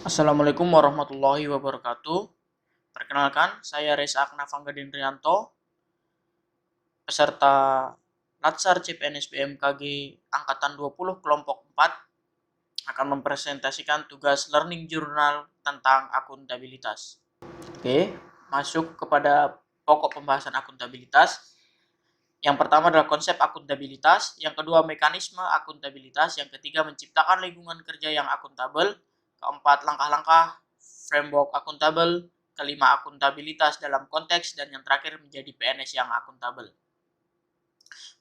Assalamualaikum warahmatullahi wabarakatuh. Perkenalkan, saya Reza Aknavangga Dendrianto, peserta Latsar CPNS BMKG Angkatan 20 Kelompok 4, akan mempresentasikan tugas learning journal tentang akuntabilitas. Oke, masuk kepada pokok pembahasan akuntabilitas. Yang pertama adalah konsep akuntabilitas, yang kedua mekanisme akuntabilitas, yang ketiga menciptakan lingkungan kerja yang akuntabel, keempat langkah-langkah framework akuntabel, kelima akuntabilitas dalam konteks, dan yang terakhir menjadi PNS yang akuntabel.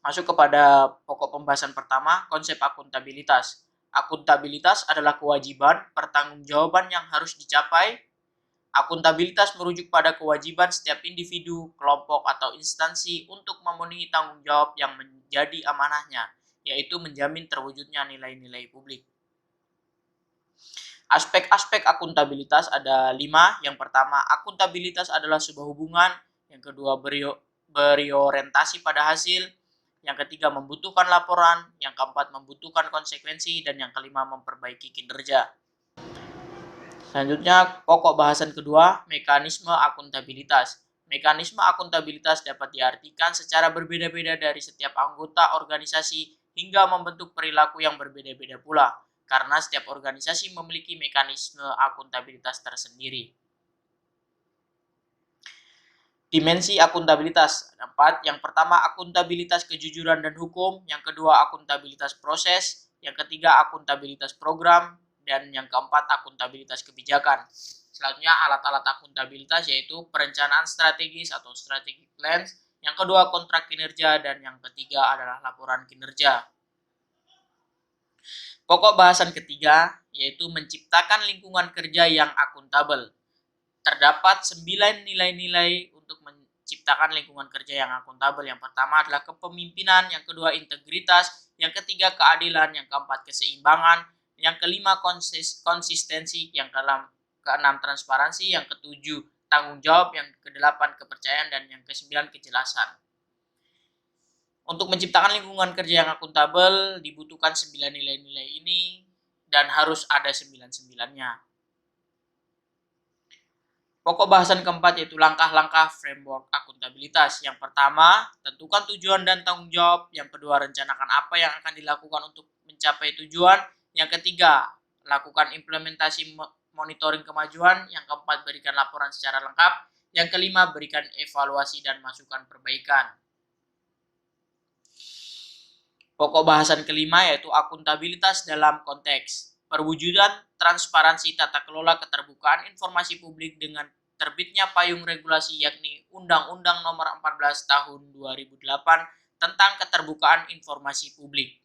Masuk kepada pokok pembahasan pertama, konsep akuntabilitas. Akuntabilitas adalah kewajiban pertanggungjawaban yang harus dicapai. Akuntabilitas merujuk pada kewajiban setiap individu, kelompok, atau instansi untuk memenuhi tanggung jawab yang menjadi amanahnya, yaitu menjamin terwujudnya nilai-nilai publik. Aspek-aspek akuntabilitas ada 5. Yang pertama, akuntabilitas adalah sebuah hubungan. Yang kedua, berorientasi pada hasil. Yang ketiga, membutuhkan laporan. Yang keempat, membutuhkan konsekuensi. Dan yang kelima, memperbaiki kinerja. Selanjutnya, pokok bahasan kedua, mekanisme akuntabilitas. Mekanisme akuntabilitas dapat diartikan secara berbeda-beda dari setiap anggota organisasi hingga membentuk perilaku yang berbeda-beda pula, karena setiap organisasi memiliki mekanisme akuntabilitas tersendiri. Dimensi akuntabilitas 4. Yang pertama, akuntabilitas kejujuran dan hukum. Yang kedua, akuntabilitas proses. Yang ketiga, akuntabilitas program. Dan yang keempat, akuntabilitas kebijakan. Selanjutnya, alat-alat akuntabilitas yaitu perencanaan strategis atau strategic plans. Yang kedua, kontrak kinerja. Dan yang ketiga adalah laporan kinerja. Pokok bahasan ketiga yaitu menciptakan lingkungan kerja yang akuntabel. Terdapat 9 nilai-nilai untuk menciptakan lingkungan kerja yang akuntabel. Yang pertama adalah kepemimpinan, yang kedua integritas, yang ketiga keadilan, yang keempat keseimbangan, yang kelima konsistensi, yang keenam transparansi, yang ketujuh tanggung jawab, yang kedelapan kepercayaan, dan yang kesembilan kejelasan. Untuk menciptakan lingkungan kerja yang akuntabel dibutuhkan 9 nilai-nilai ini dan harus ada 9-9-nya. Pokok bahasan keempat yaitu langkah-langkah framework akuntabilitas. Yang pertama, tentukan tujuan dan tanggung jawab. Yang kedua, rencanakan apa yang akan dilakukan untuk mencapai tujuan. Yang ketiga, lakukan implementasi monitoring kemajuan. Yang keempat, berikan laporan secara lengkap. Yang kelima, berikan evaluasi dan masukan perbaikan. Pokok bahasan kelima yaitu akuntabilitas dalam konteks. Perwujudan transparansi tata kelola keterbukaan informasi publik dengan terbitnya payung regulasi yakni Undang-Undang Nomor 14 Tahun 2008 tentang keterbukaan informasi publik.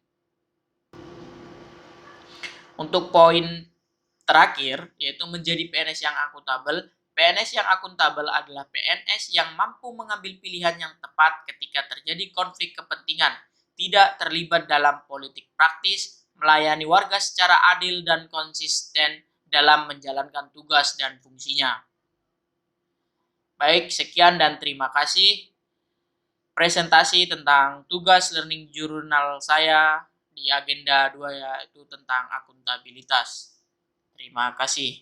Untuk poin terakhir yaitu menjadi PNS yang akuntabel. PNS yang akuntabel adalah PNS yang mampu mengambil pilihan yang tepat ketika terjadi konflik kepentingan, tidak terlibat dalam politik praktis, melayani warga secara adil dan konsisten dalam menjalankan tugas dan fungsinya. Baik, sekian dan terima kasih presentasi tentang tugas learning journal saya di agenda 2 yaitu tentang akuntabilitas. Terima kasih.